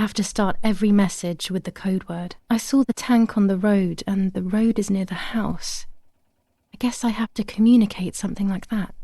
have to start every message with the code word. I saw the tank on the road, and the road is near the house. I guess I have to communicate something like that.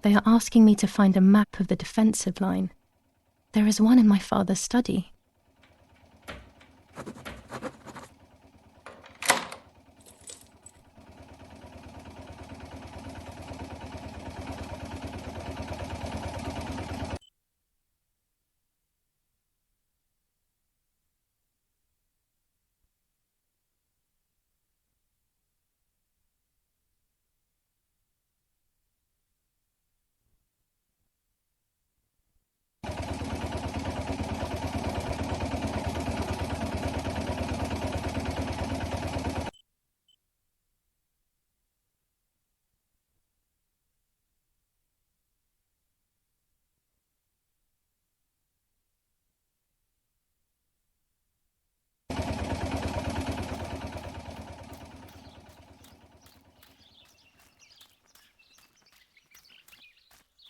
They are asking me to find a map of the defensive line. There is one in my father's study.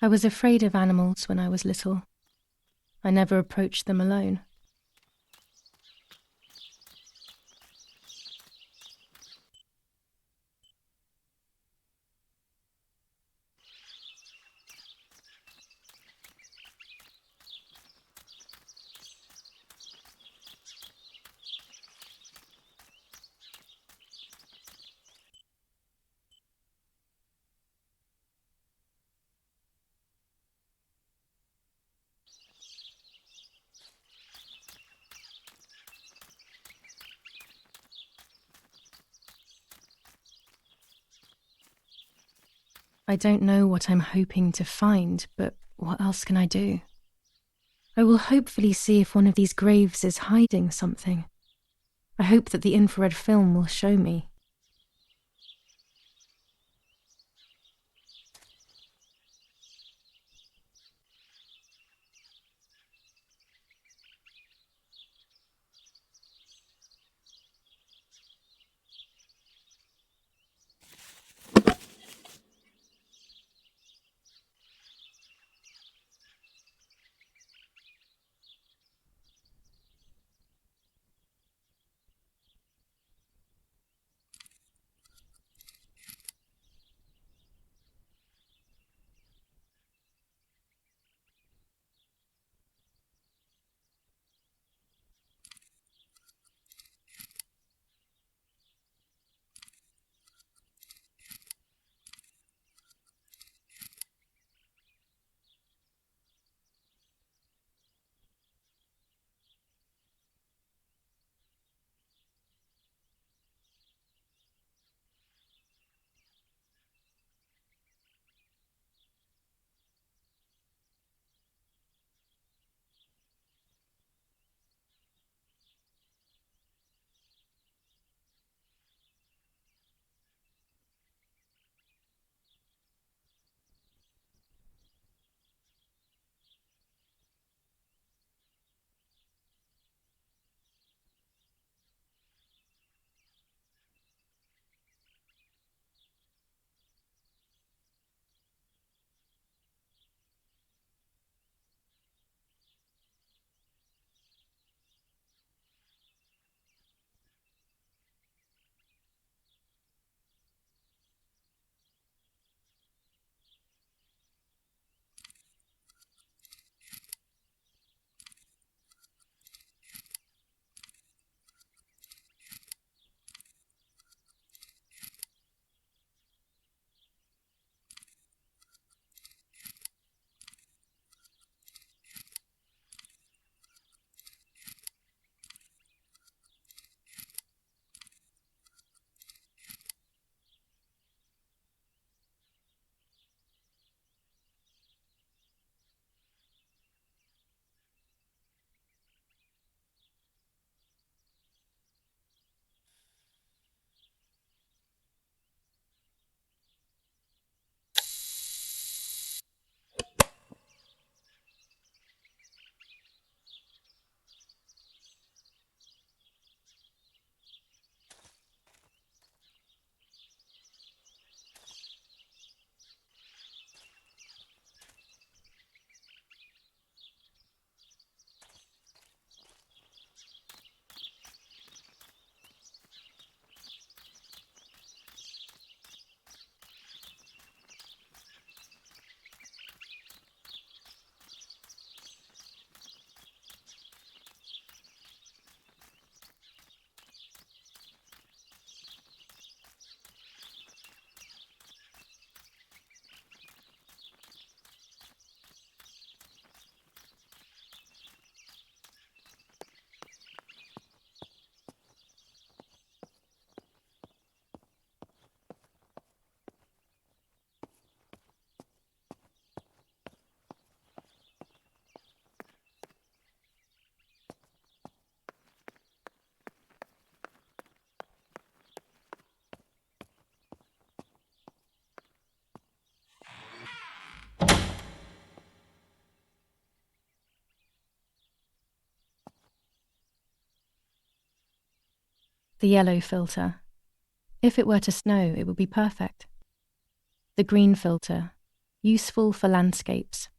I was afraid of animals when I was little. I never approached them alone. I don't know what I'm hoping to find, but what else can I do? I will hopefully see if one of these graves is hiding something. I hope that the infrared film will show me. The yellow filter. If it were to snow, it would be perfect. The green filter. Useful for landscapes.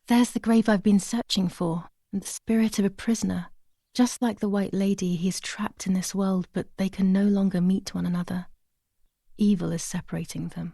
There's the grave I've been searching for, and the spirit of a prisoner. Just like the White Lady, he is trapped in this world, but they can no longer meet one another. Evil is separating them.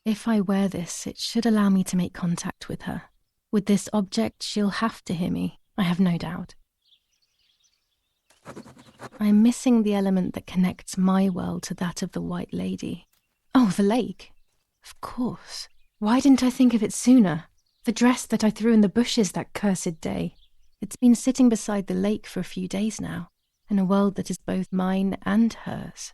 If I wear this, it should allow me to make contact with her. With this object, she'll have to hear me, I have no doubt. I'm missing the element that connects my world to that of the White Lady. Oh, the lake. Of course. Why didn't I think of it sooner? The dress that I threw in the bushes that cursed day. It's been sitting beside the lake for a few days now, in a world that is both mine and hers.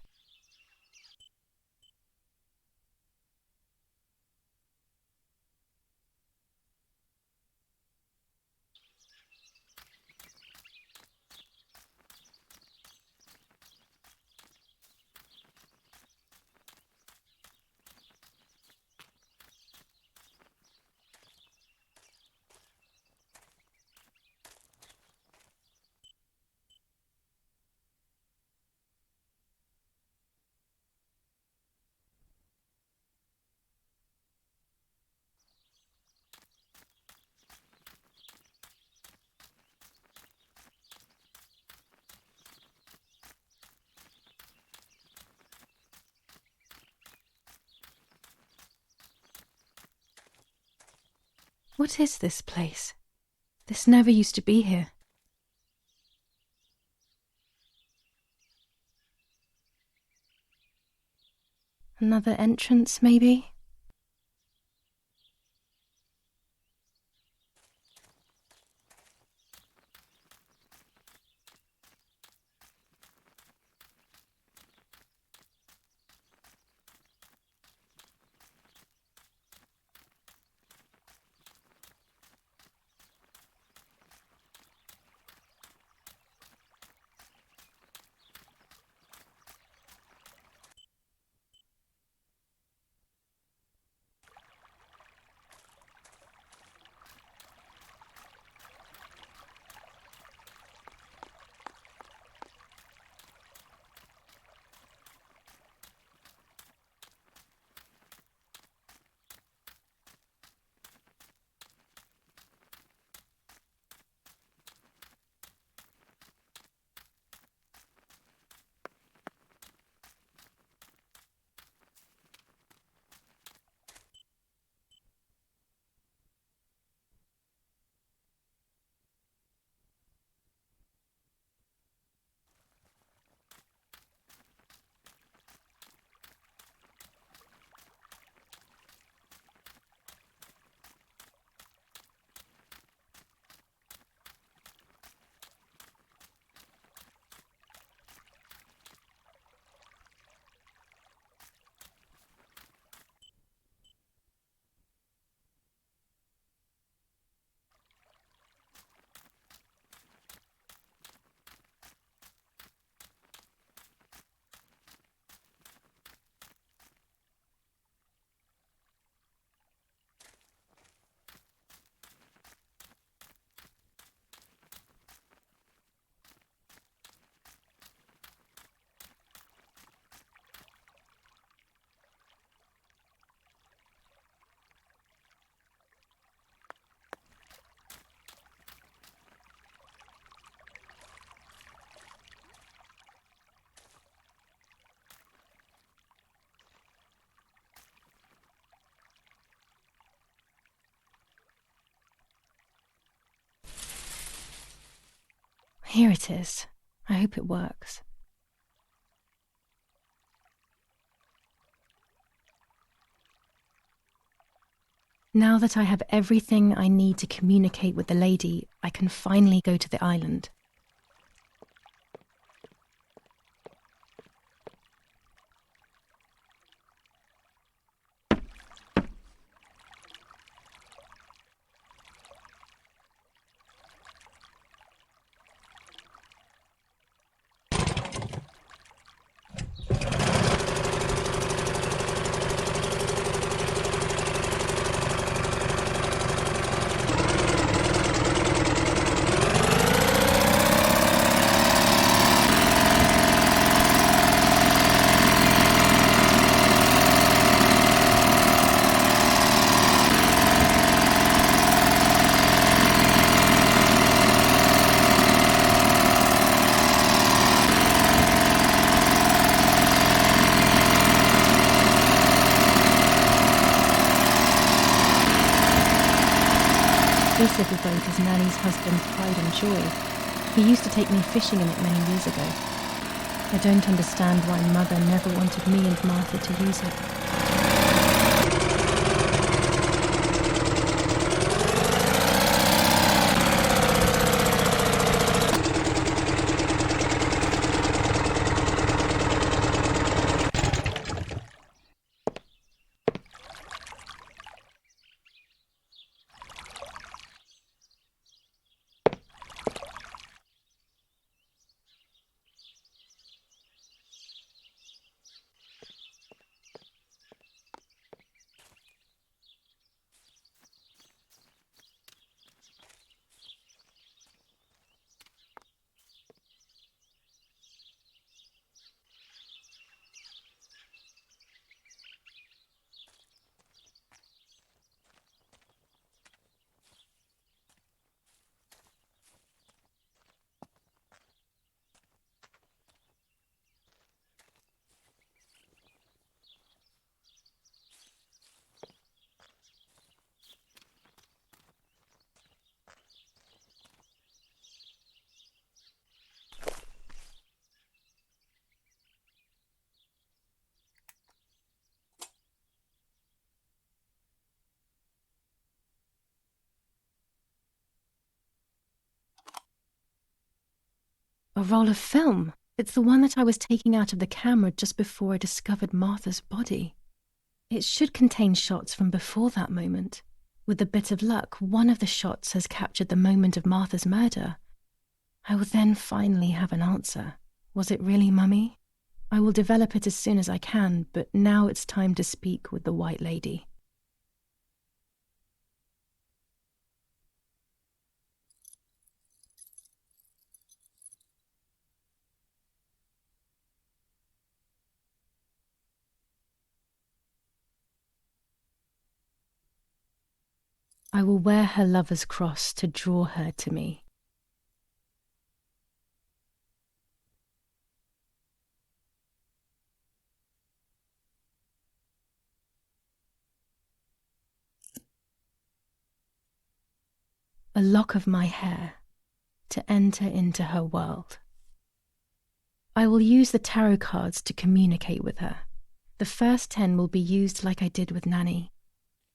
What is this place? This never used to be here. Another entrance, maybe? Here it is. I hope it works. Now that I have everything I need to communicate with the lady, I can finally go to the island. This little boat is Nanny's husband's pride and joy. He used to take me fishing in it many years ago. I don't understand why Mother never wanted me and Martha to use it. A roll of film. It's the one that I was taking out of the camera just before I discovered Martha's body. It should contain shots from before that moment. With a bit of luck, one of the shots has captured the moment of Martha's murder. I will then finally have an answer. Was it really Mummy? I will develop it as soon as I can, but now it's time to speak with the White Lady. I will wear her lover's cross to draw her to me. A lock of my hair to enter into her world. I will use the tarot cards to communicate with her. The first 10 will be used like I did with Nanny.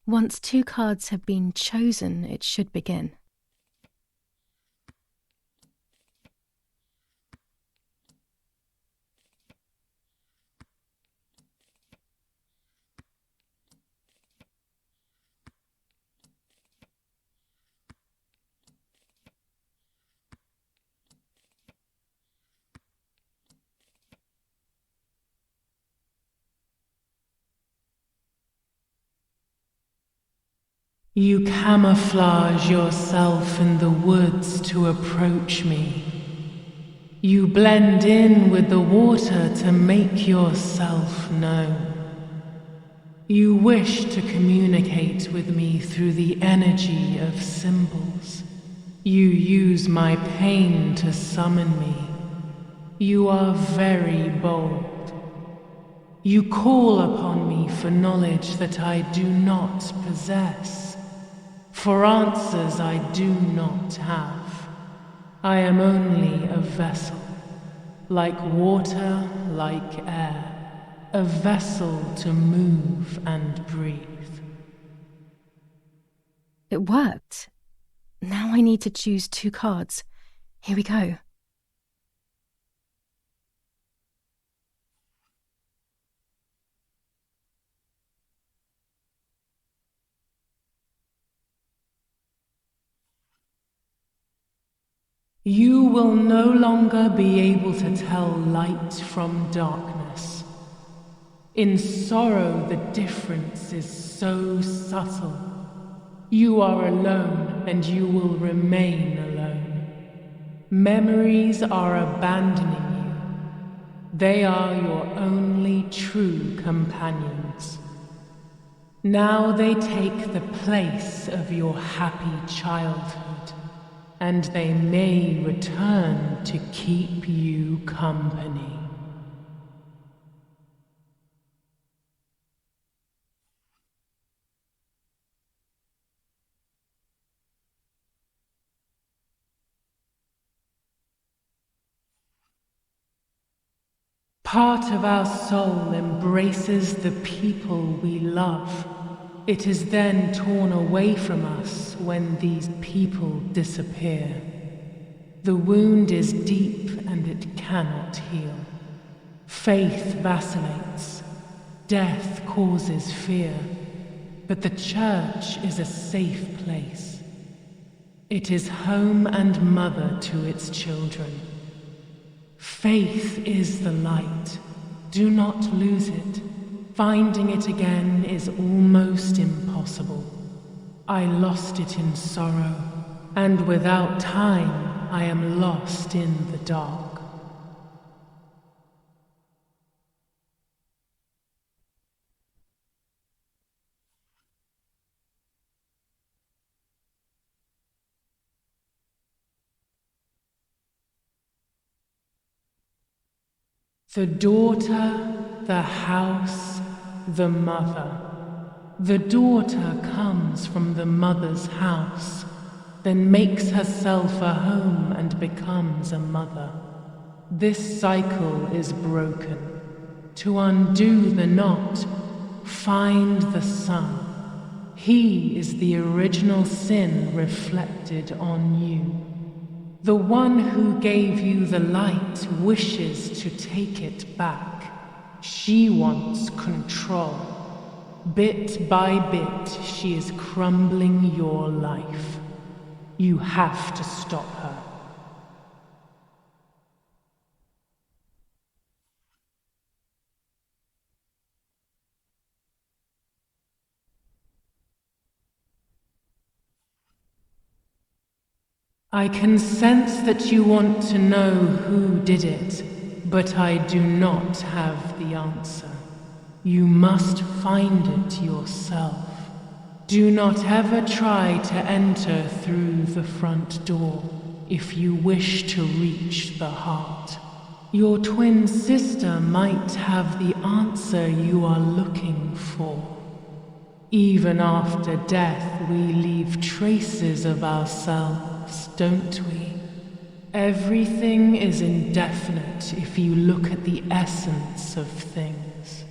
Once 2 cards have been chosen, it should begin. You camouflage yourself in the woods to approach me. You blend in with the water to make yourself known. You wish to communicate with me through the energy of symbols. You use my pain to summon me. You are very bold. You call upon me for knowledge that I do not possess, for answers I do not have. I am only a vessel, like water, like air, a vessel to move and breathe. It worked. Now I need to choose 2 cards. Here we go. You will no longer be able to tell light from darkness. In sorrow, the difference is so subtle. You are alone, and you will remain alone. Memories are abandoning you. They are your only true companions. Now they take the place of your happy childhood, and they may return to keep you company. Part of our soul embraces the people we love. It is then torn away from us when these people disappear. The wound is deep and it cannot heal. Faith vacillates. Death causes fear. But the church is a safe place. It is home and mother to its children. Faith is the light. Do not lose it. Finding it again is almost impossible. I lost it in sorrow, and without time, I am lost in the dark. The daughter, the house, the mother. The daughter comes from the mother's house, then makes herself a home and becomes a mother. This cycle is broken. To undo the knot, find the sun. He is the original sin reflected on you. The one who gave you the light wishes to take it back. She wants control. Bit by bit, she is crumbling your life. You have to stop her. I can sense that you want to know who did it, but I do not have the answer. You must find it yourself. Do not ever try to enter through the front door if you wish to reach the heart. Your twin sister might have the answer you are looking for. Even after death, we leave traces of ourselves, don't we? Everything is indefinite if you look at the essence of things.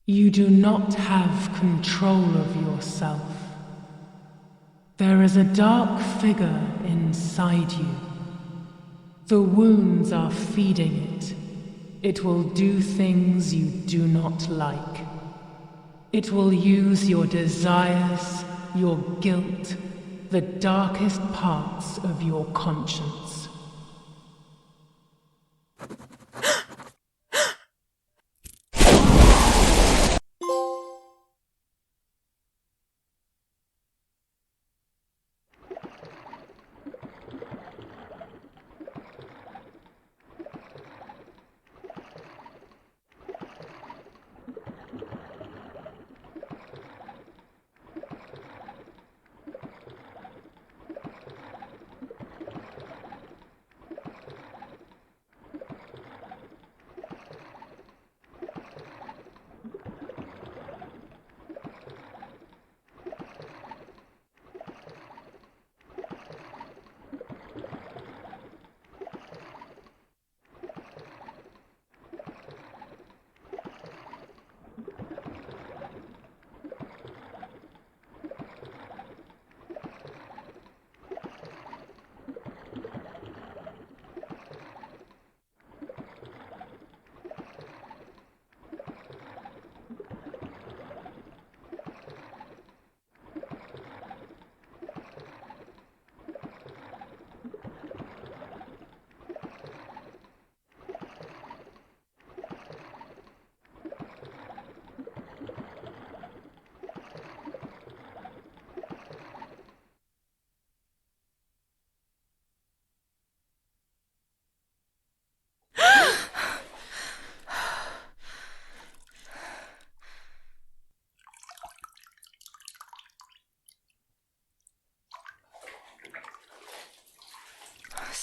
You do not have control of yourself. There is a dark figure inside you. The wounds are feeding it. It will do things you do not like. It will use your desires, your guilt, the darkest parts of your conscience.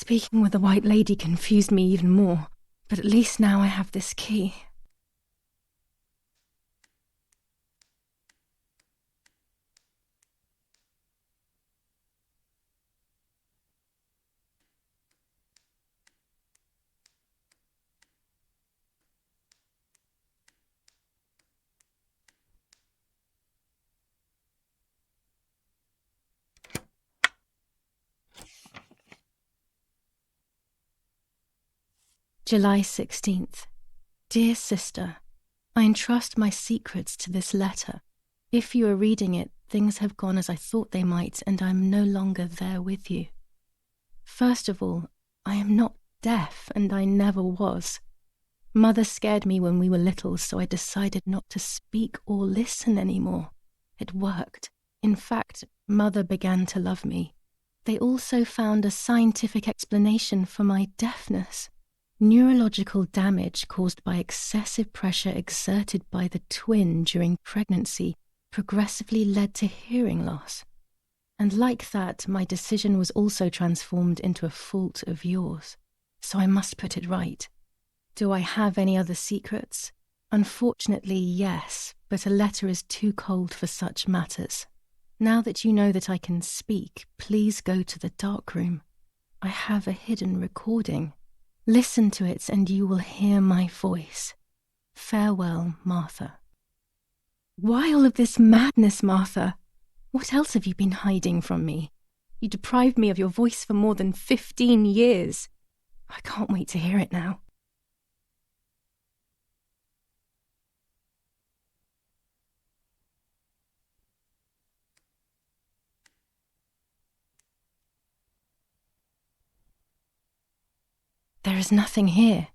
Speaking with the White Lady confused me even more, but at least now I have this key. July 16th. Dear Sister, I entrust my secrets to this letter. If you are reading it, things have gone as I thought they might, and I am no longer there with you. First of all, I am not deaf, and I never was. Mother scared me when we were little, so I decided not to speak or listen anymore. It worked. In fact, Mother began to love me. They also found a scientific explanation for my deafness. Neurological damage caused by excessive pressure exerted by the twin during pregnancy progressively led to hearing loss. And like that, my decision was also transformed into a fault of yours. So I must put it right. Do I have any other secrets? Unfortunately, yes, but a letter is too cold for such matters. Now that you know that I can speak, please go to the dark room. I have a hidden recording. Listen to it and you will hear my voice. Farewell, Martha. Why all of this madness, Martha? What else have you been hiding from me? You deprived me of your voice for more than 15 years. I can't wait to hear it now. There is nothing here.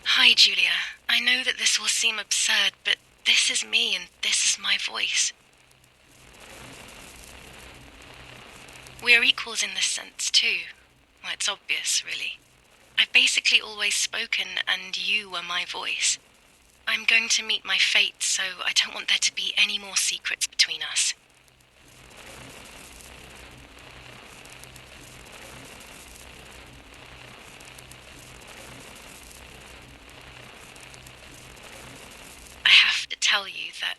Hi, Giulia. I know that this will seem absurd, but this is me and this is my voice. We are equals in this sense, too. Well, it's obvious, really. I've basically always spoken, and you were my voice. I'm going to meet my fate, so I don't want there to be any more secrets between us. I have to tell you that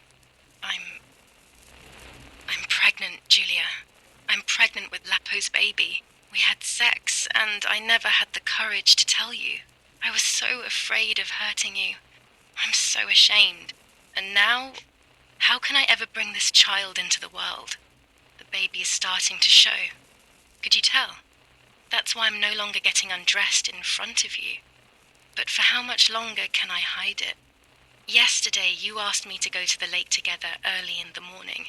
I'm pregnant, Giulia. I'm pregnant with Lapo's baby. We had sex, and I never had the courage to tell you. I was so afraid of hurting you. I'm so ashamed. And now, how can I ever bring this child into the world? The baby is starting to show. Could you tell? That's why I'm no longer getting undressed in front of you. But for how much longer can I hide it? Yesterday, you asked me to go to the lake together early in the morning.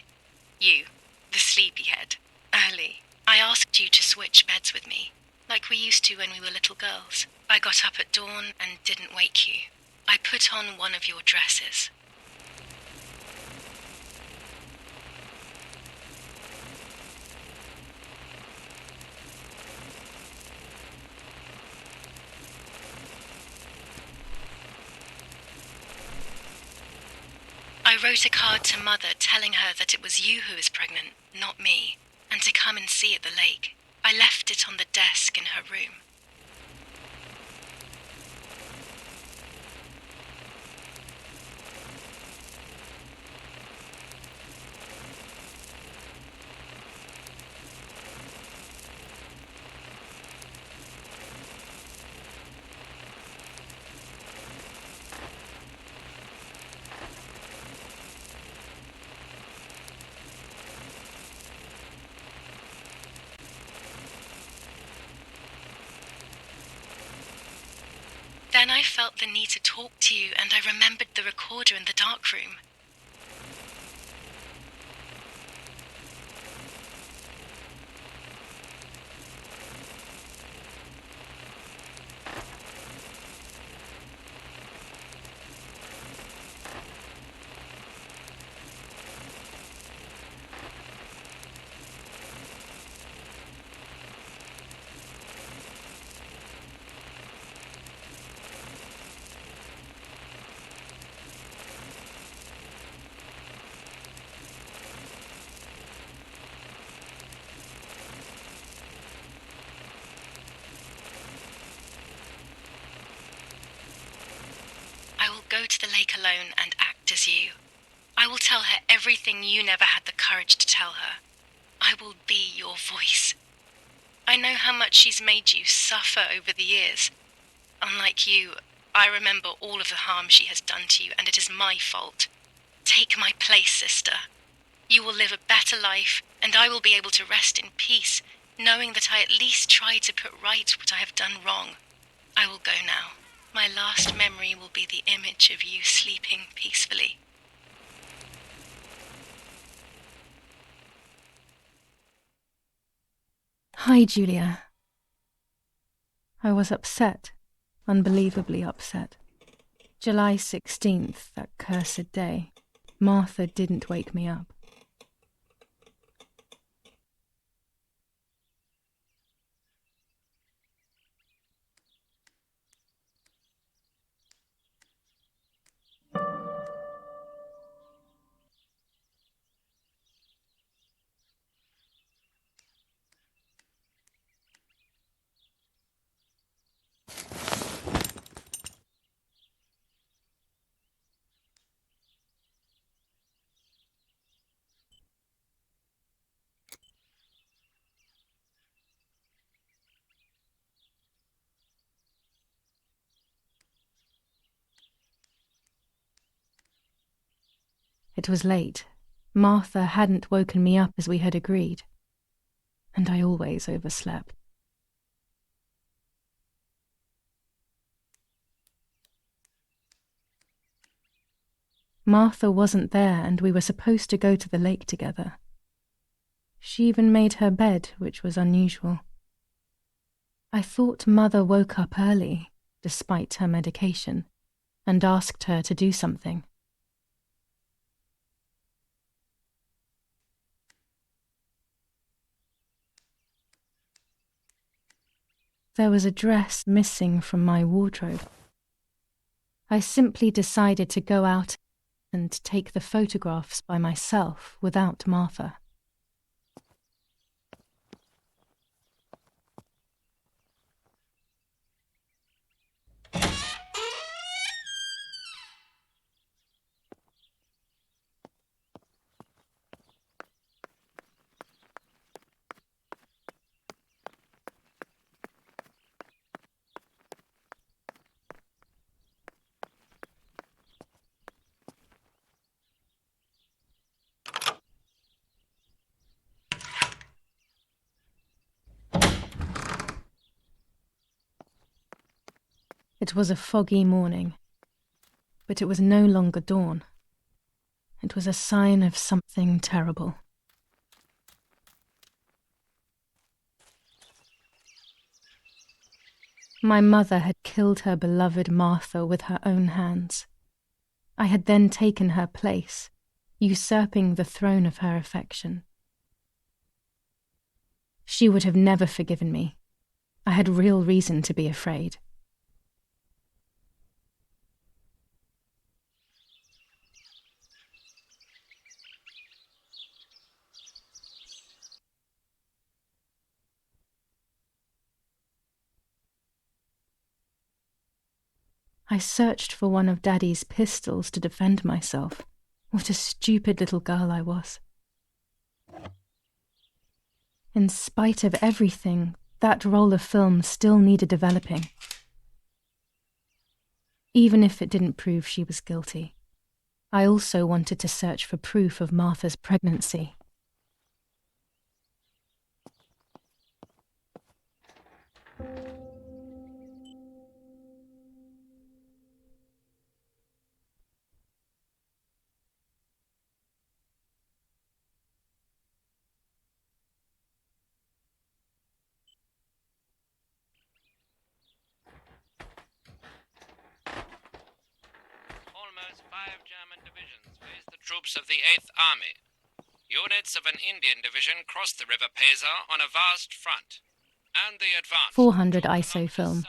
You, the sleepyhead. Early. I asked you to switch beds with me, like we used to when we were little girls. I got up at dawn and didn't wake you. I put on one of your dresses. I wrote a card to Mother telling her that it was you who was pregnant, not me, and to come and see at the lake. I left it on the desk in her room. Then I felt the need to talk to you, and I remembered the recorder in the dark room. alone and act as you. I will tell her everything you never had the courage to tell her. I will be your voice. I know how much she's made you suffer over the years. Unlike you, I remember all of the harm she has done to you, and it is my fault. Take my place, sister. You will live a better life, and I will be able to rest in peace, knowing that I at least tried to put right what I have done wrong. I will go now. My last memory will be the image of you sleeping peacefully. Hi, Giulia. I was upset, unbelievably upset. July 16th, that cursed day. Martha didn't wake me up. It was late. Martha hadn't woken me up as we had agreed, and I always overslept. Martha wasn't there, and we were supposed to go to the lake together. She even made her bed, which was unusual. I thought Mother woke up early, despite her medication, and asked her to do something. There was a dress missing from my wardrobe. I simply decided to go out and take the photographs by myself without Martha. It was a foggy morning, but it was no longer dawn. It was a sign of something terrible. My mother had killed her beloved Martha with her own hands. I had then taken her place, usurping the throne of her affection. She would have never forgiven me. I had real reason to be afraid. I searched for one of Daddy's pistols to defend myself. What a stupid little girl I was. In spite of everything, that roll of film still needed developing. Even if it didn't prove she was guilty, I also wanted to search for proof of Martha's pregnancy. Almost 5 German divisions faced the troops of the 8th Army. Units of an Indian division crossed the River Pesa on a vast front, and they advanced 400 ISO film.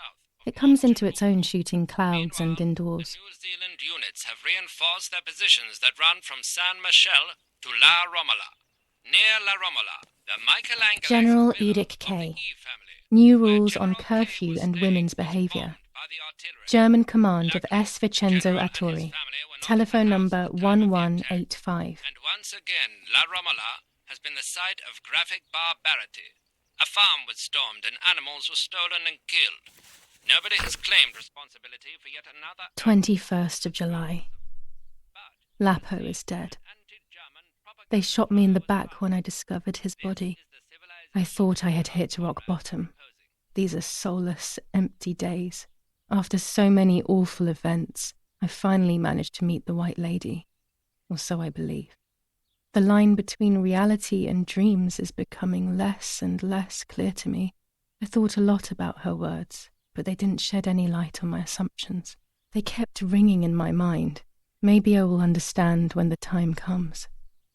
It comes into its own shooting clouds and indoors. The New Zealand units have reinforced their positions that run from San Michel to La Romola. Near La Romola, the Michelangelo General villa Erich of the K. E family, New where rules on General K curfew was and staying, women's was behaviour. bombed by the artillery. German command of Luckily, S. Vincenzo General and his Attori. family were not Telephone in the house number at the time of the attack. 1185. And once again, La Romola has been the site of graphic barbarity. A farm was stormed and animals were stolen and killed. Nobody has claimed responsibility for yet another 21st of July. Lapo is dead. They shot me in the back when I discovered his body. I thought I had hit rock bottom. These are soulless, empty days. After so many awful events, I finally managed to meet the White Lady. Or so I believe. The line between reality and dreams is becoming less and less clear to me. I thought a lot about her words, but they didn't shed any light on my assumptions. They kept ringing in my mind. Maybe I will understand when the time comes.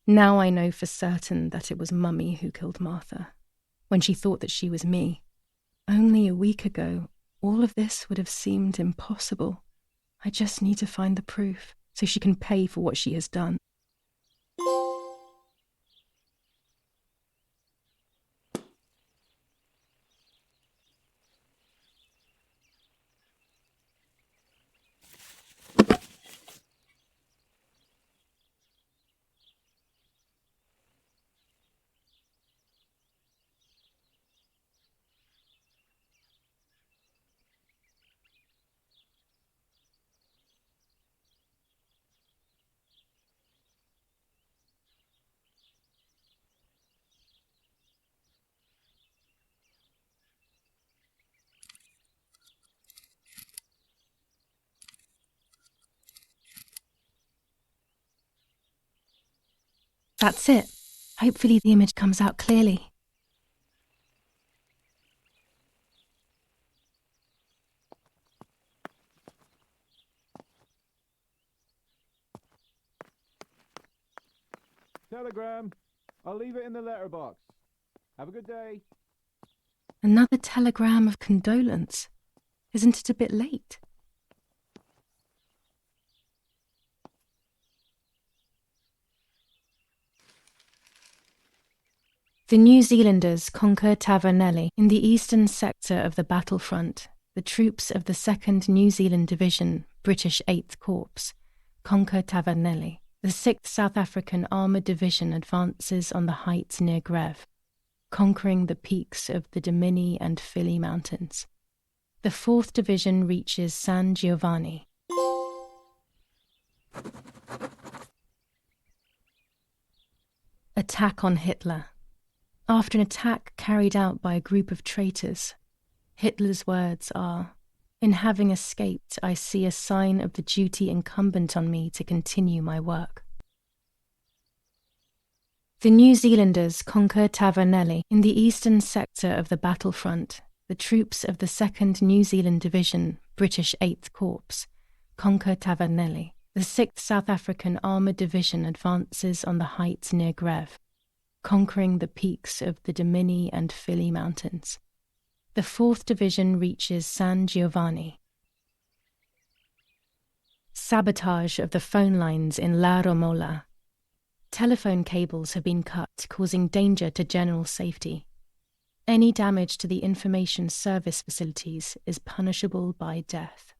Now I know for certain that it was Mummy who killed Martha, when she thought that she was me. Only a week ago, all of this would have seemed impossible. I just need to find the proof, so she can pay for what she has done. That's it. Hopefully the image comes out clearly. Telegram. I'll leave it in the letterbox. Have a good day. Another telegram of condolence. Isn't it a bit late? The New Zealanders conquer Tavernelli in the eastern sector of the battlefront. The troops of the 2nd New Zealand Division, British 8th Corps, conquer Tavernelli. The 6th South African Armoured Division advances on the heights near Greve, conquering the peaks of the Dimini and Fili Mountains. The 4th Division reaches San Giovanni. Attack on Hitler. After an attack carried out by a group of traitors, Hitler's words are, "In having escaped, I see a sign of the duty incumbent on me to continue my work." The New Zealanders conquer Tavernelli in the eastern sector of the battlefront. The troops of the 2nd New Zealand Division, British 8th Corps, conquer Tavernelli. The 6th South African Armoured Division advances on the heights near Greve, conquering the peaks of the Dimini and Fili Mountains. The 4th Division reaches San Giovanni. Sabotage of the phone lines in La Romola. Telephone cables have been cut, causing danger to general safety. Any damage to the information service facilities is punishable by death.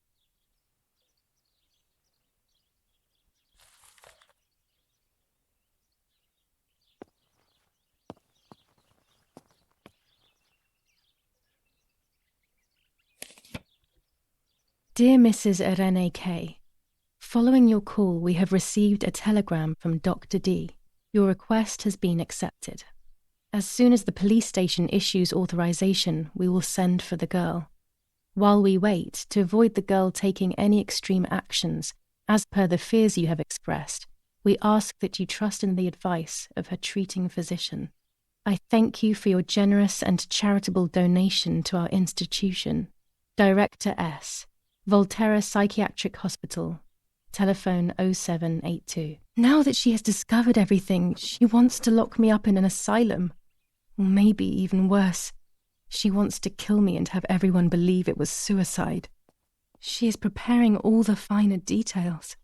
Dear Mrs. Irene K., following your call, we have received a telegram from Dr. D. Your request has been accepted. As soon as the police station issues authorization, we will send for the girl. While we wait, to avoid the girl taking any extreme actions, as per the fears you have expressed, we ask that you trust in the advice of her treating physician. I thank you for your generous and charitable donation to our institution. Director S. Volterra Psychiatric Hospital. Telephone 0782. Now that she has discovered everything, she wants to lock me up in an asylum. Or maybe even worse, she wants to kill me and have everyone believe it was suicide. She is preparing all the finer details.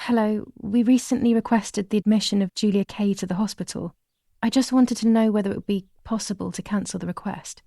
Hello, we recently requested the admission of Giulia Kay to the hospital. I just wanted to know whether it would be possible to cancel the request.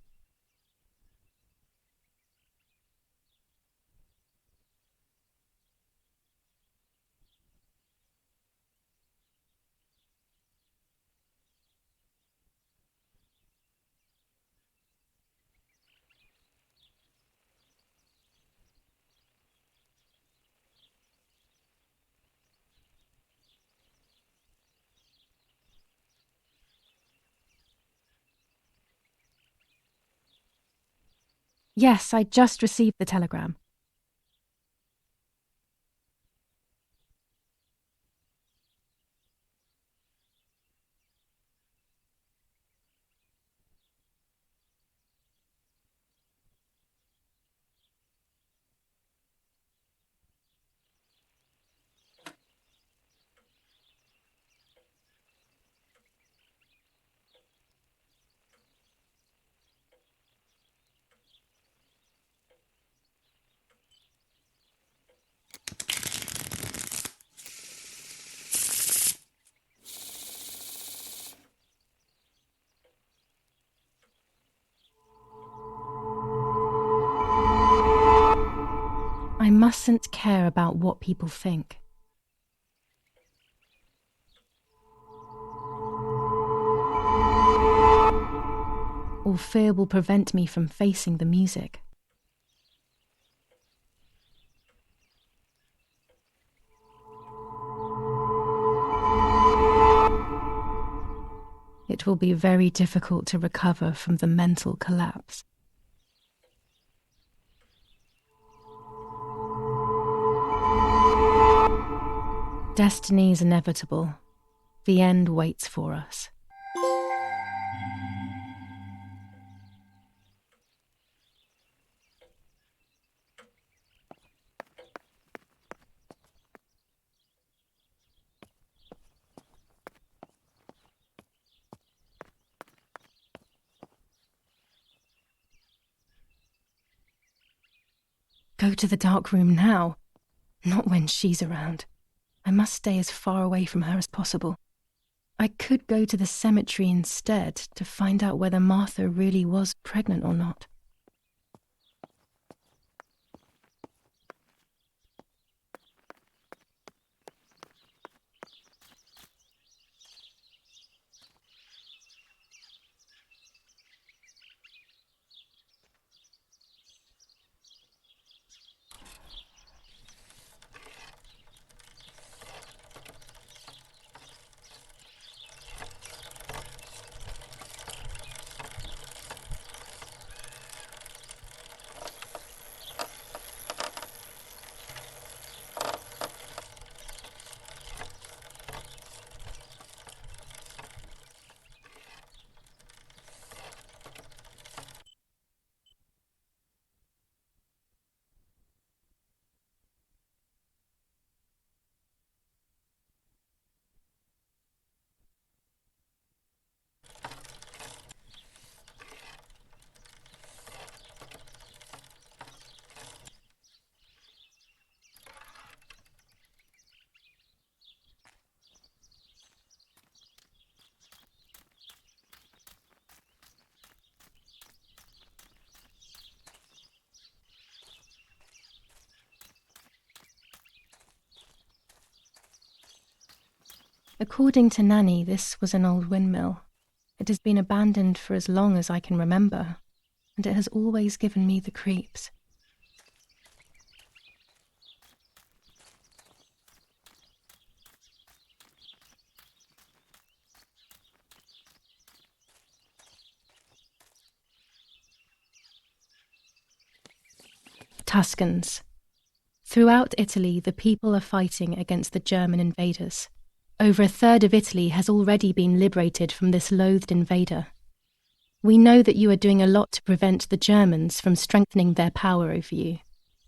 Yes, I just received the telegram. I mustn't care about what people think. Or fear will prevent me from facing the music. It will be very difficult to recover from the mental collapse. Destiny is inevitable. The end waits for us. Go to the dark room now. Not when she's around. I must stay as far away from her as possible. I could go to the cemetery instead to find out whether Martha really was pregnant or not. According to Nanny, this was an old windmill. It has been abandoned for as long as I can remember, and it has always given me the creeps. Tuscans. Throughout Italy, the people are fighting against the German invaders. Over a third of Italy has already been liberated from this loathed invader. We know that you are doing a lot to prevent the Germans from strengthening their power over you.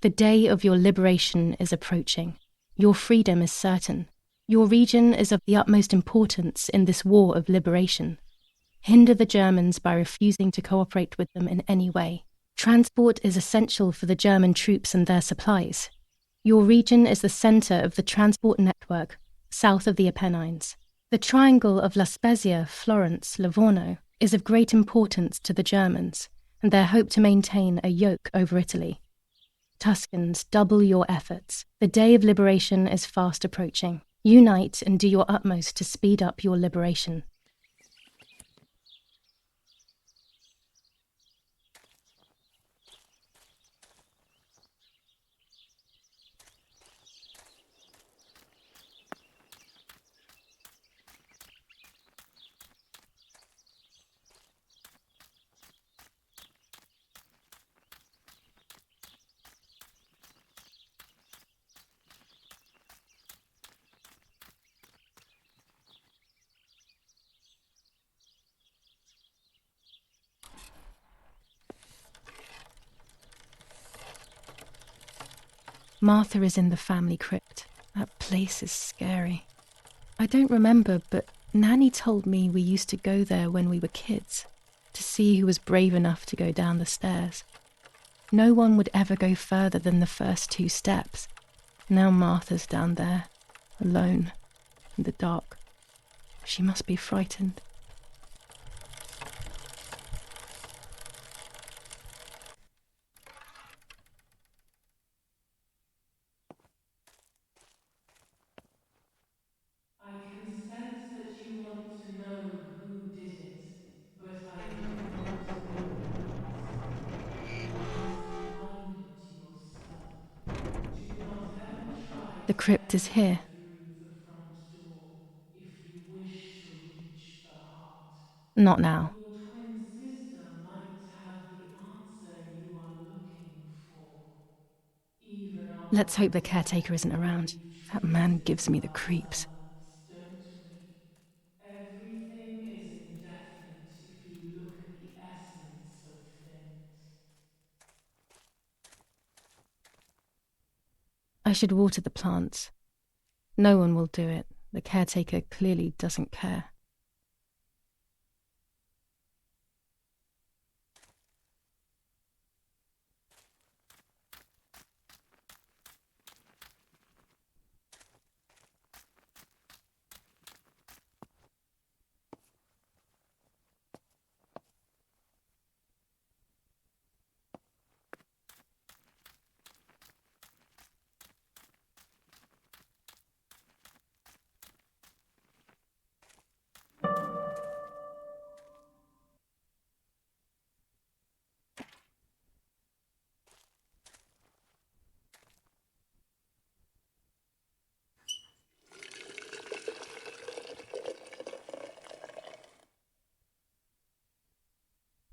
The day of your liberation is approaching. Your freedom is certain. Your region is of the utmost importance in this war of liberation. Hinder the Germans by refusing to cooperate with them in any way. Transport is essential for the German troops and their supplies. Your region is the centre of the transport network south of the Apennines. The triangle of La Spezia, Florence, Livorno is of great importance to the Germans and their hope to maintain a yoke over Italy. Tuscans, double your efforts. The day of liberation is fast approaching. Unite and do your utmost to speed up your liberation. Martha is in the family crypt. That place is scary. I don't remember, but Nanny told me we used to go there when we were kids, to see who was brave enough to go down the stairs. No one would ever go further than the first 2 steps. Now Martha's down there, alone, in the dark. She must be frightened. I can sense that you want to know who did it, but I do not know the answer. You must find it yourself. Do not ever try The to crypt is enter here. through the front door if you wish to reach the heart. Not now. Your twin sister might have the answer you are looking for. Even Let's after hope the all, caretaker isn't around. we That man trace gives it me in the creeps. ourselves, don't we? Everything is indefinite if you look at the essence of things. I should water the plants. No one will do it. The caretaker clearly doesn't care.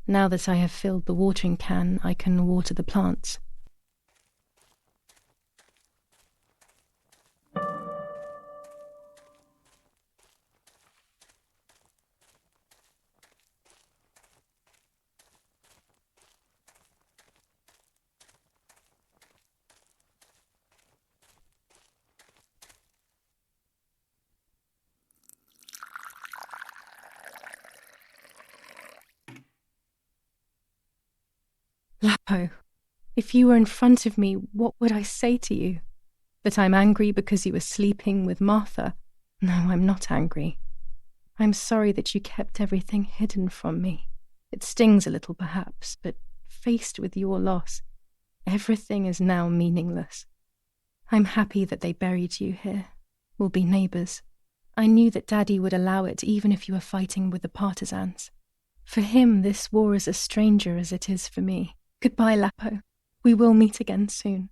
Now that I have filled the watering can, I can water the plants. Lapo, if you were in front of me, what would I say to you? That I'm angry because you were sleeping with Martha? No, I'm not angry. I'm sorry that you kept everything hidden from me. It stings a little, perhaps, but faced with your loss, everything is now meaningless. I'm happy that they buried you here. We'll be neighbours. I knew that Daddy would allow it even if you were fighting with the partisans. For him, this war is a stranger as it is for me. Goodbye, Lapo. We will meet again soon.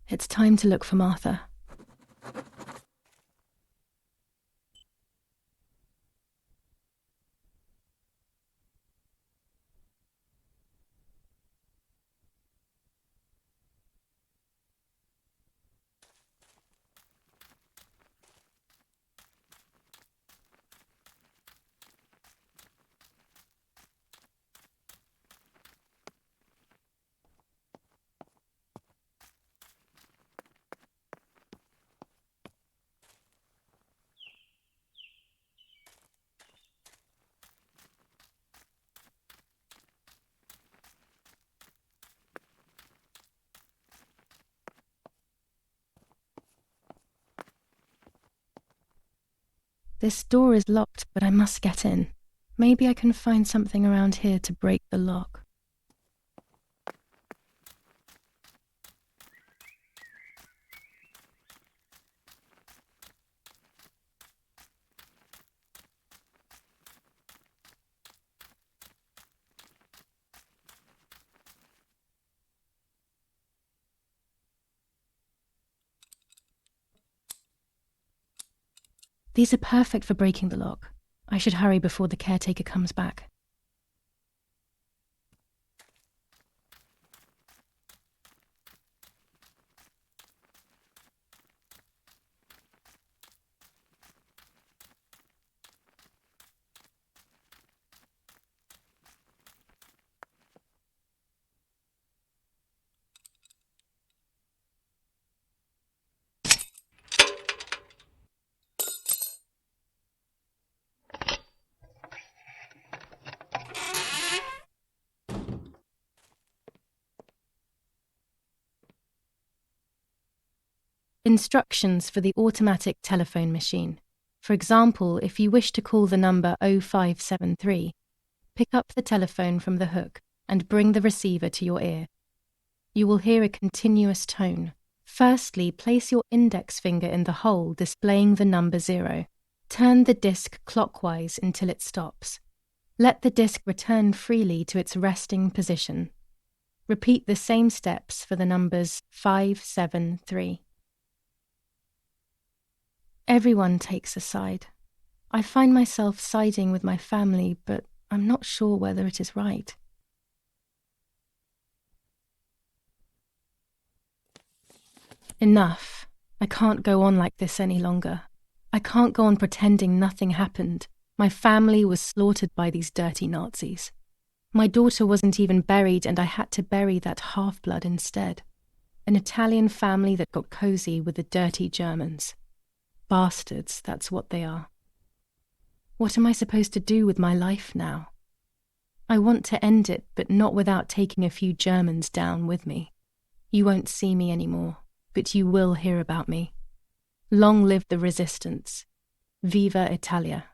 It's time to look for Martha. This door is locked, but I must get in. Maybe I can find something around here to break the lock. These are perfect for breaking the lock. I should hurry before the caretaker comes back. Instructions for the automatic telephone machine. For example, if you wish to call the number 0573, pick up the telephone from the hook and bring the receiver to your ear. You will hear a continuous tone. Firstly, place your index finger in the hole displaying the number 0. Turn the disc clockwise until it stops. Let the disc return freely to its resting position. Repeat the same steps for the numbers 573. Everyone takes a side. I find myself siding with my family, but I'm not sure whether it is right. Enough. I can't go on like this any longer. I can't go on pretending nothing happened. My family was slaughtered by these dirty Nazis. My daughter wasn't even buried, and I had to bury that half-blood instead. An Italian family that got cozy with the dirty Germans. Bastards, that's what they are. What am I supposed to do with my life now? I want to end it, but not without taking a few Germans down with me. You won't see me anymore, but you will hear about me. Long live the resistance. Viva Italia.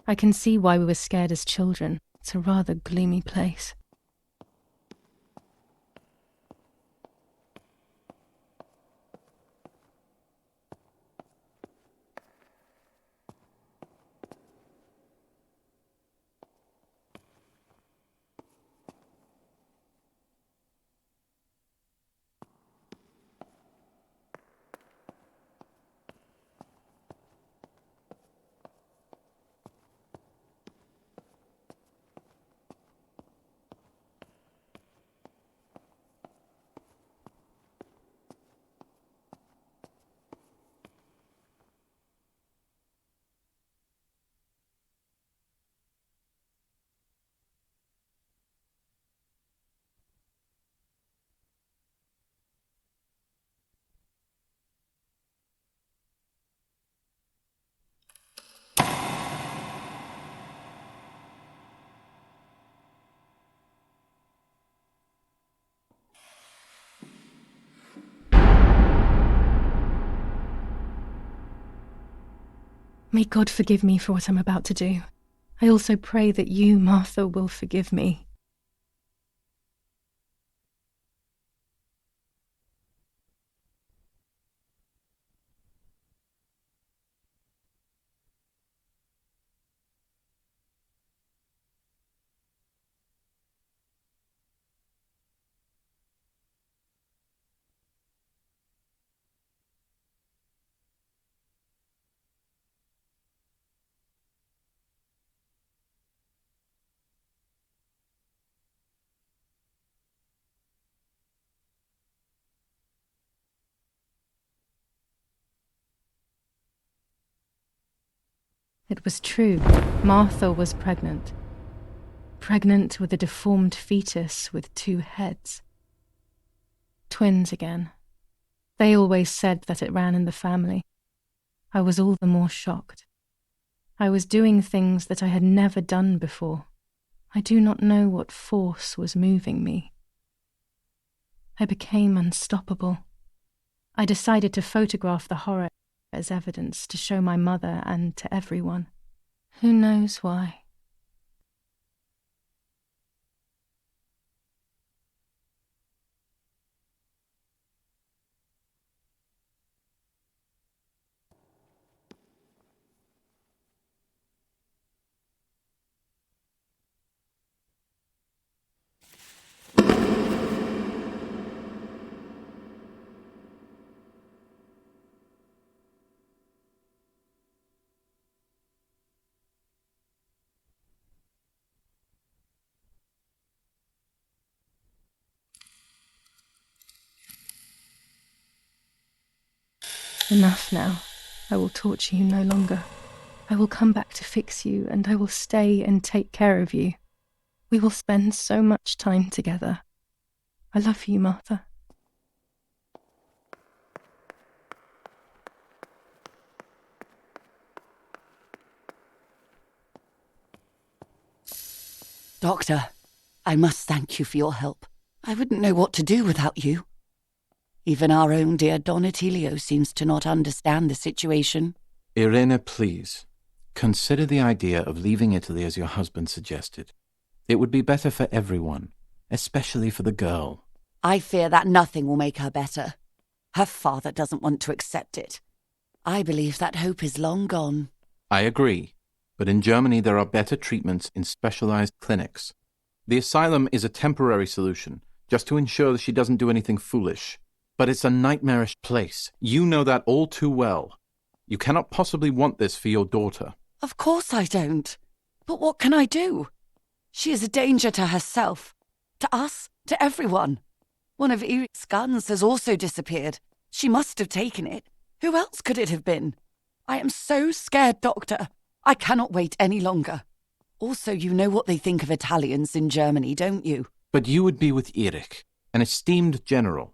I can see why we were scared as children. It's a rather gloomy place. May God forgive me for what I'm about to do. I also pray that you, Martha, will forgive me. It was true. Martha was pregnant. Pregnant with a deformed fetus with 2 heads. Twins again. They always said that it ran in the family. I was all the more shocked. I was doing things that I had never done before. I do not know what force was moving me. I became unstoppable. I decided to photograph the horror as evidence to show my mother and to everyone. Who knows why? Enough now. I will torture you no longer. I will come back to fix you, and I will stay and take care of you. We will spend so much time together. I love you, Martha. Doctor, I must thank you for your help. I wouldn't know what to do without you. Even our own dear Donatello seems to not understand the situation. Irene, please. Consider the idea of leaving Italy as your husband suggested. It would be better for everyone, especially for the girl. I fear that nothing will make her better. Her father doesn't want to accept it. I believe that hope is long gone. I agree, but in Germany there are better treatments in specialized clinics. The asylum is a temporary solution, just to ensure that she doesn't do anything foolish. But it's a nightmarish place. You know that all too well. You cannot possibly want this for your daughter. Of course I don't. But what can I do? She is a danger to herself, to us, to everyone. One of Erich's guns has also disappeared. She must have taken it. Who else could it have been? I am so scared, Doctor. I cannot wait any longer. Also, you know what they think of Italians in Germany, don't you? But you would be with Erich, an esteemed general.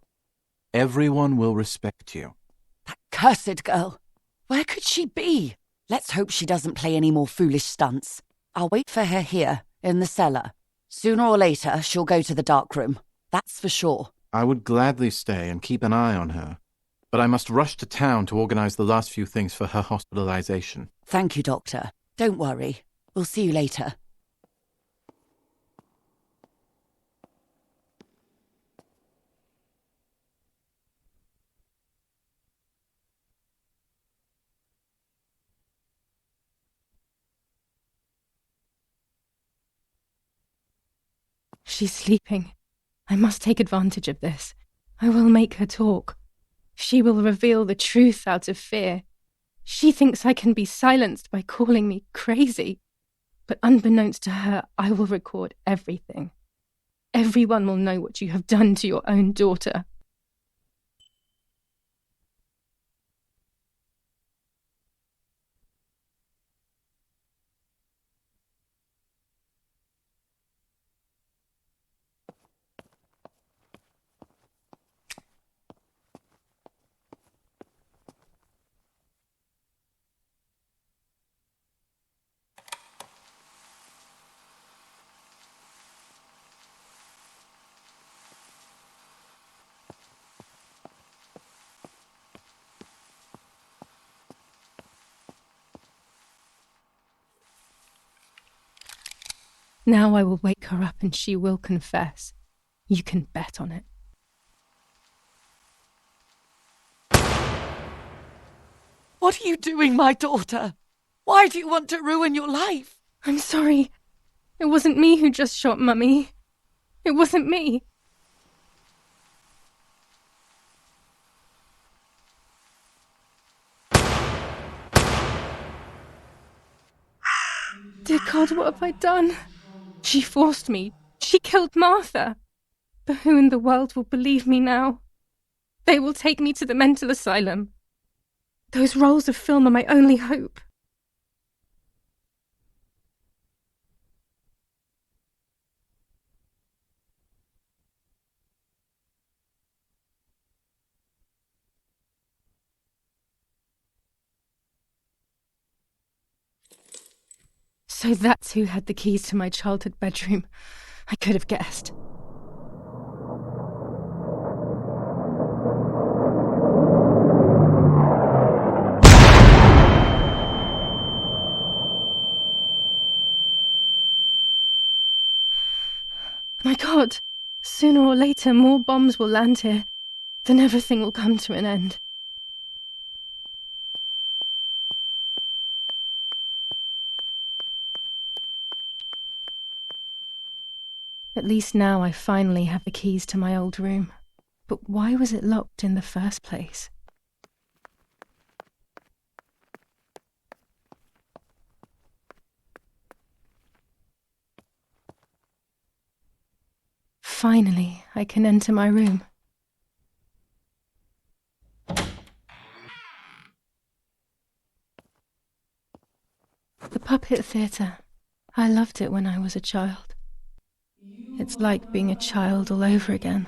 Everyone will respect you. That cursed girl. Where could she be? Let's hope she doesn't play any more foolish stunts. I'll wait for her here, in the cellar. Sooner or later, she'll go to the dark room. That's for sure. I would gladly stay and keep an eye on her. But I must rush to town to organize the last few things for her hospitalization. Thank you, Doctor. Don't worry. We'll see you later. She's sleeping. I must take advantage of this. I will make her talk. She will reveal the truth out of fear. She thinks I can be silenced by calling me crazy. But unbeknownst to her, I will record everything. Everyone will know what you have done to your own daughter. Now I will wake her up and she will confess. You can bet on it. What are you doing, my daughter? Why do you want to ruin your life? I'm sorry. It wasn't me who just shot Mummy. It wasn't me. Dear God, what have I done? She forced me. She killed Martha. But who in the world will believe me now? They will take me to the mental asylum. Those rolls of film are my only hope. So that's who had the keys to my childhood bedroom. I could have guessed. My God! Sooner or later, more bombs will land here. Then everything will come to an end. At least now I finally have the keys to my old room. But why was it locked in the first place? Finally, I can enter my room. The puppet theatre. I loved it when I was a child. It's like being a child all over again.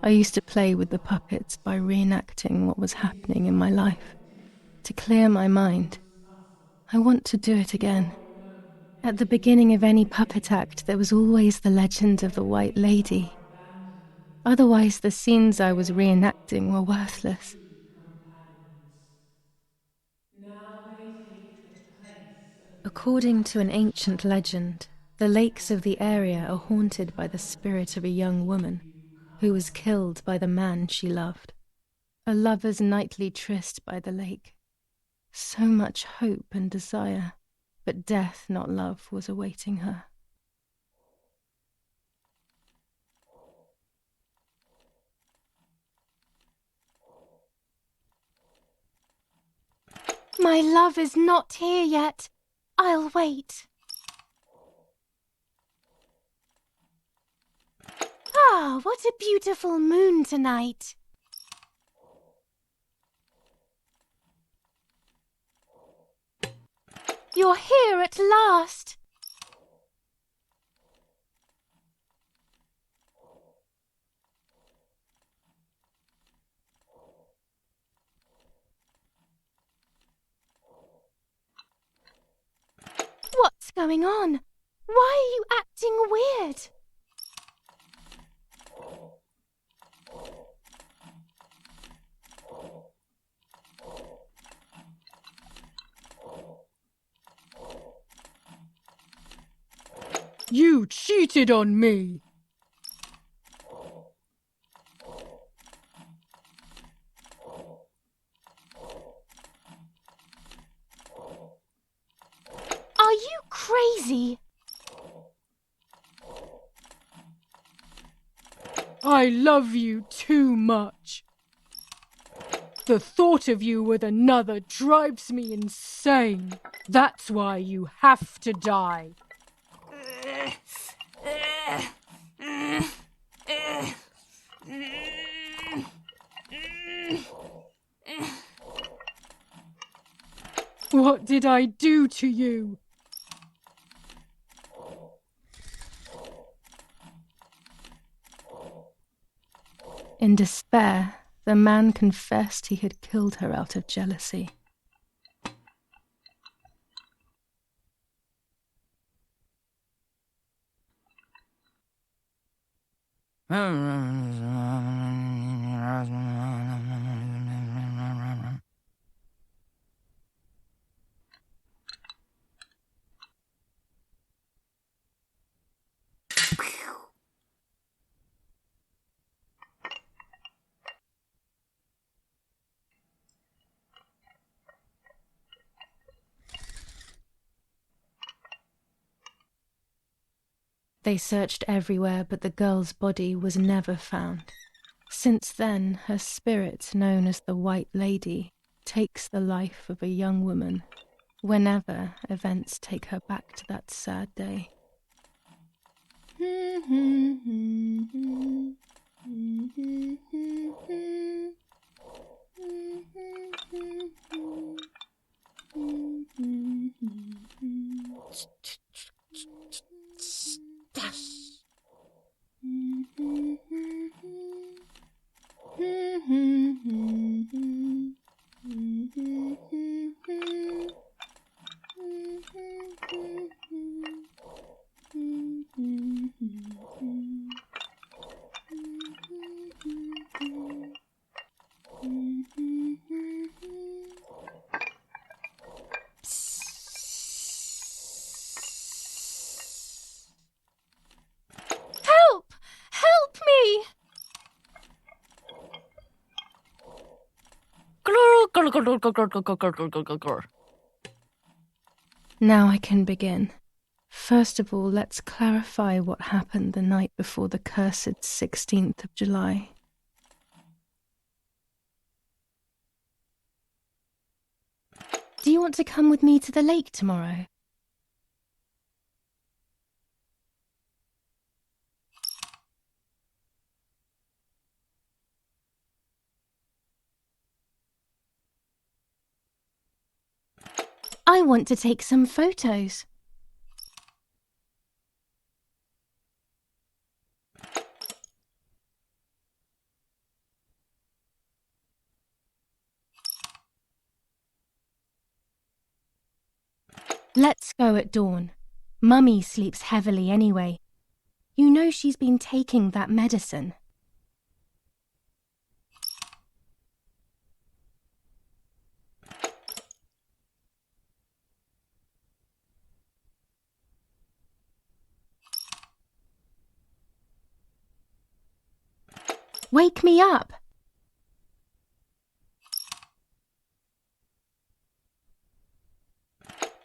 I used to play with the puppets by reenacting what was happening in my life. To clear my mind. I want to do it again. At the beginning of any puppet act, there was always the legend of the White Lady. Otherwise, the scenes I was reenacting were worthless. According to an ancient legend, the lakes of the area are haunted by the spirit of a young woman who was killed by the man she loved. A lover's nightly tryst by the lake. So much hope and desire, but death, not love, was awaiting her. My love is not here yet. I'll wait. Ah, what a beautiful moon tonight. You're here at last. What's going on? Why are you acting weird? You cheated on me! Are you crazy? I love you too much. The thought of you with another drives me insane. That's why you have to die. What did I do to you? In despair, the man confessed he had killed her out of jealousy. They searched everywhere, but the girl's body was never found. Since then, her spirit, known as the White Lady, takes the life of a young woman whenever events take her back to that sad day. Now I can begin. First of all, let's clarify what happened the night before the cursed 16th of July. Do you want to come with me to the lake tomorrow? I want to take some photos. Let's go at dawn. Mummy sleeps heavily anyway. You know she's been taking that medicine. Wake me up!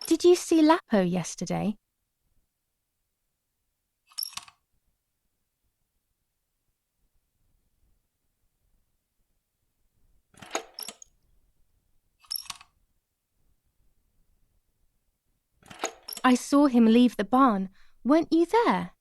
Did you see Lapo yesterday? I saw him leave the barn. Weren't you there?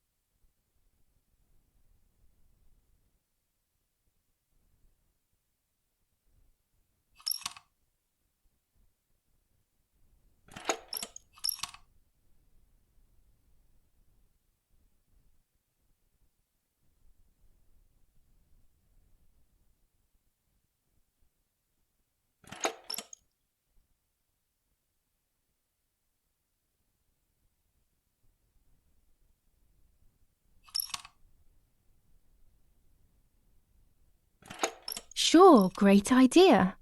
Sure, great idea.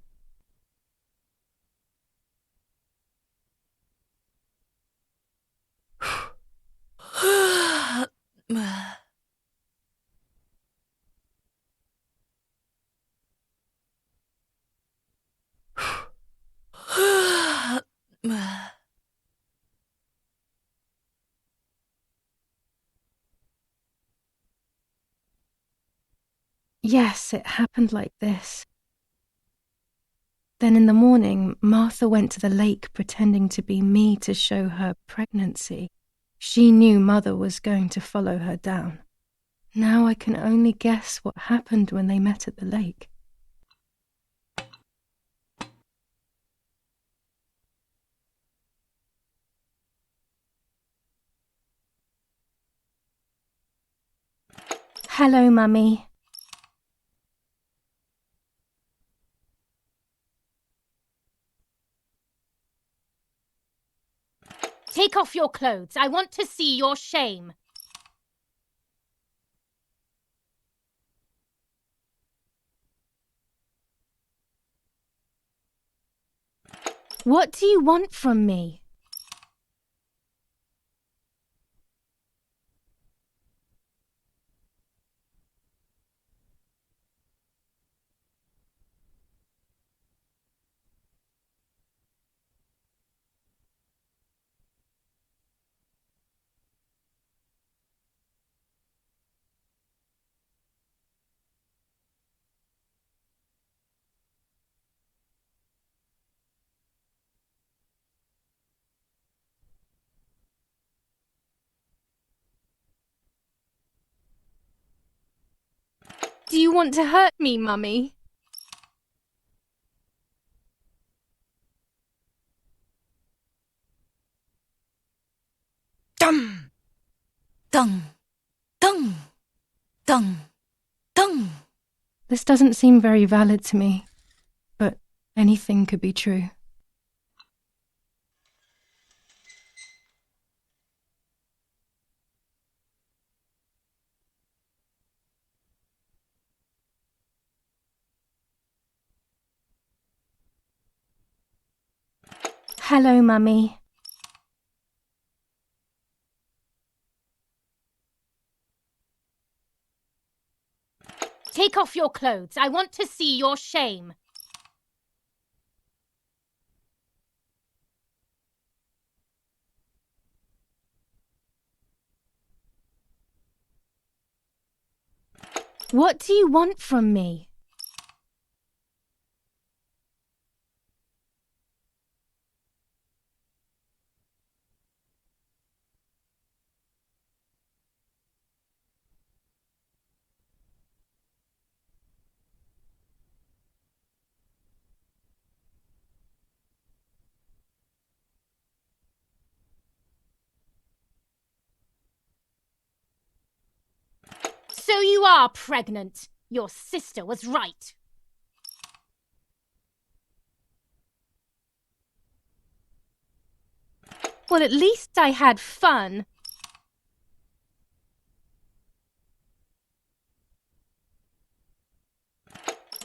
Yes, it happened like this. Then in the morning, Martha went to the lake pretending to be me to show her pregnancy. She knew Mother was going to follow her down. Now I can only guess what happened when they met at the lake. Hello, Mummy. Take off your clothes. I want to see your shame. What do you want from me? Do you want to hurt me, Mummy? Dum! Dung! Dung! Dung! Dung! This doesn't seem very valid to me, but anything could be true. Hello, Mummy. Take off your clothes. I want to see your shame. What do you want from me? So you are pregnant. Your sister was right. Well, at least I had fun.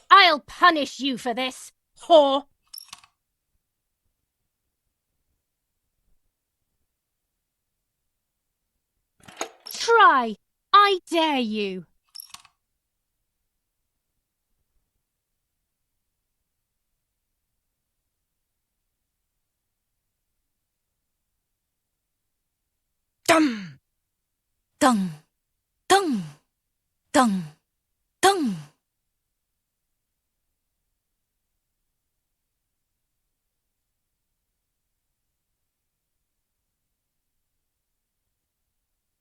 I'll punish you for this, whore. Try. I dare you. Dum! Dung! Dung! Dung! Dung!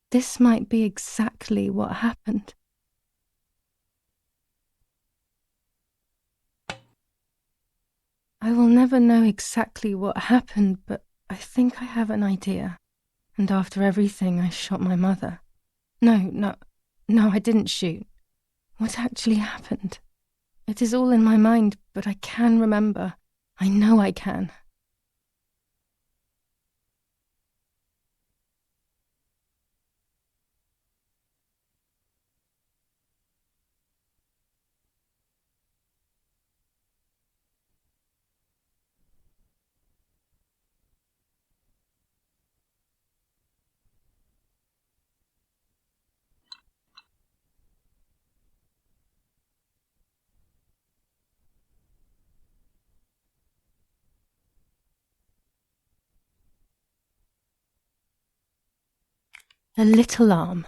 This might be exactly what happened. I will never know exactly what happened, but I think I have an idea. And after everything, I shot my mother. No, I didn't shoot. What actually happened? It is all in my mind, but I can remember. I know I can. A little arm.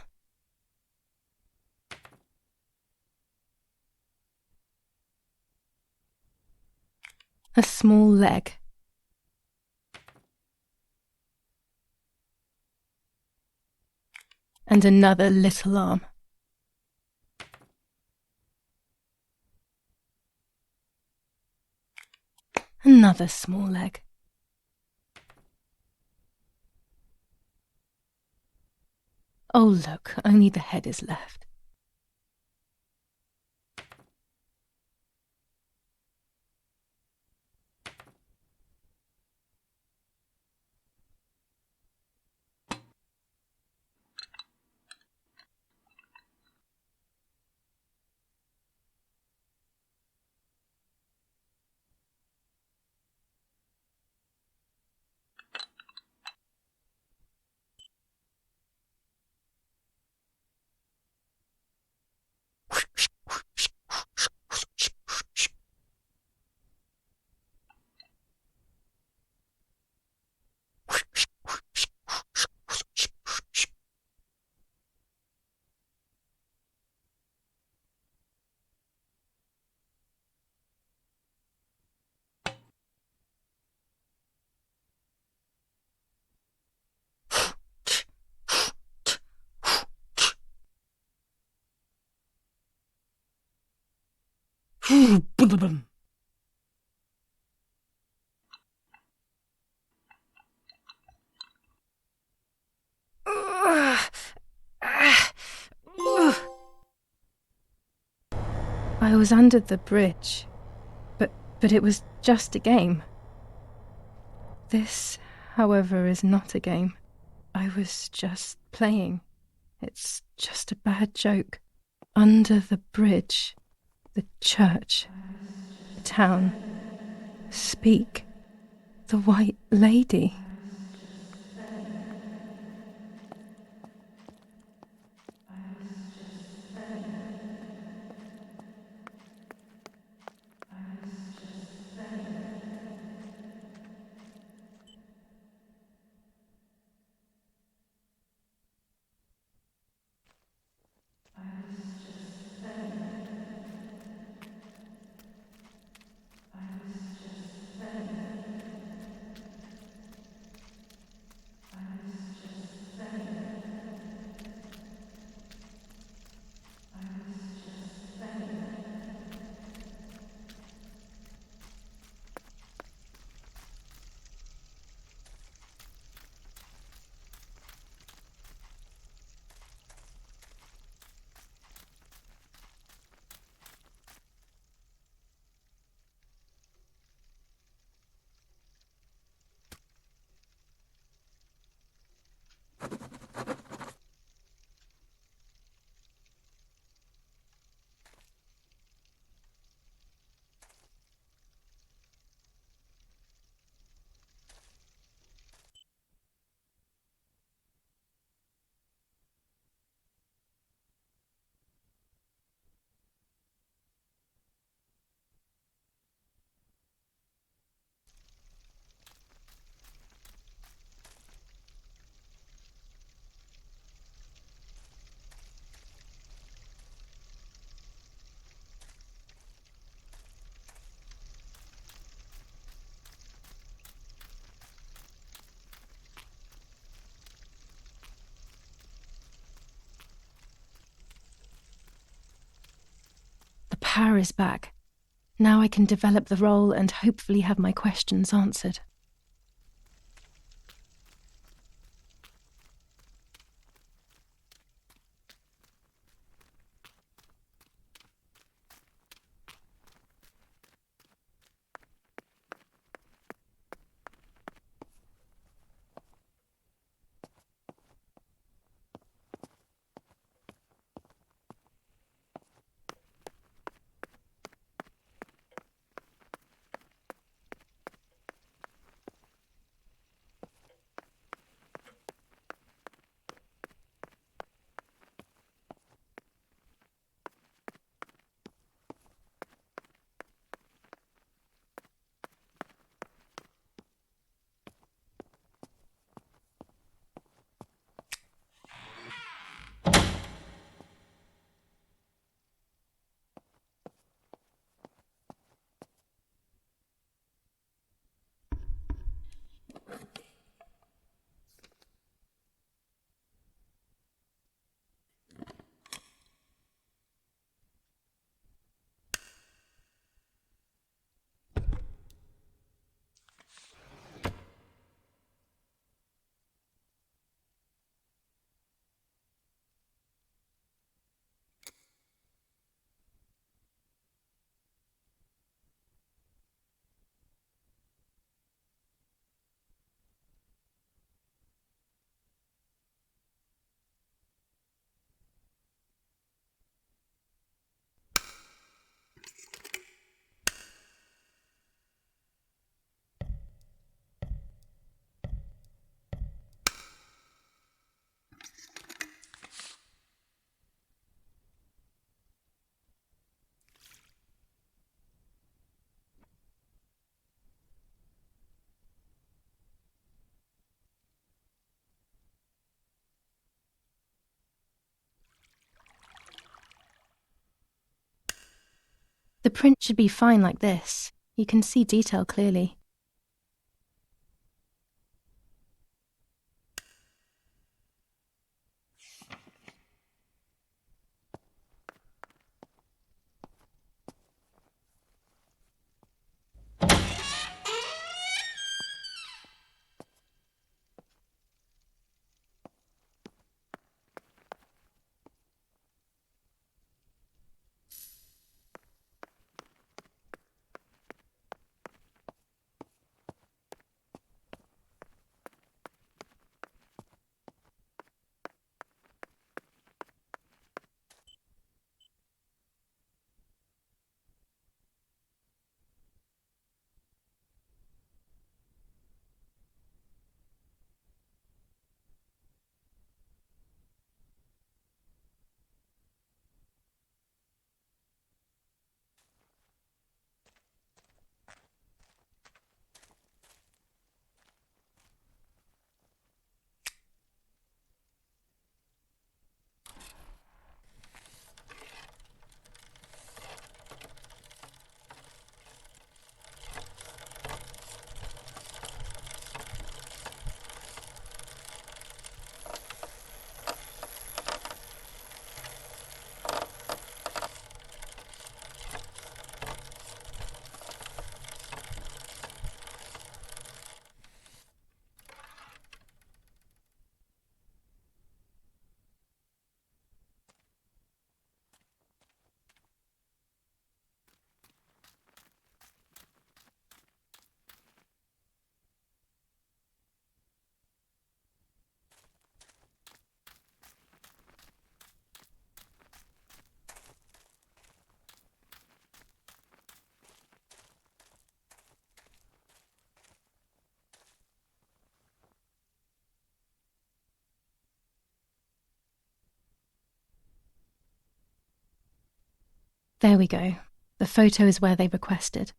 A small leg. And another little arm. Another small leg. Oh, look, only the head is left. I was under the bridge, but it was just a game. This, however, is not a game. I was just playing. It's just a bad joke. Under the bridge, the church, the town. Speak. The White Lady. power is back. Now I can develop the role and hopefully have my questions answered. The print should be fine like this. You can see detail clearly. There we go. The photo is where they requested.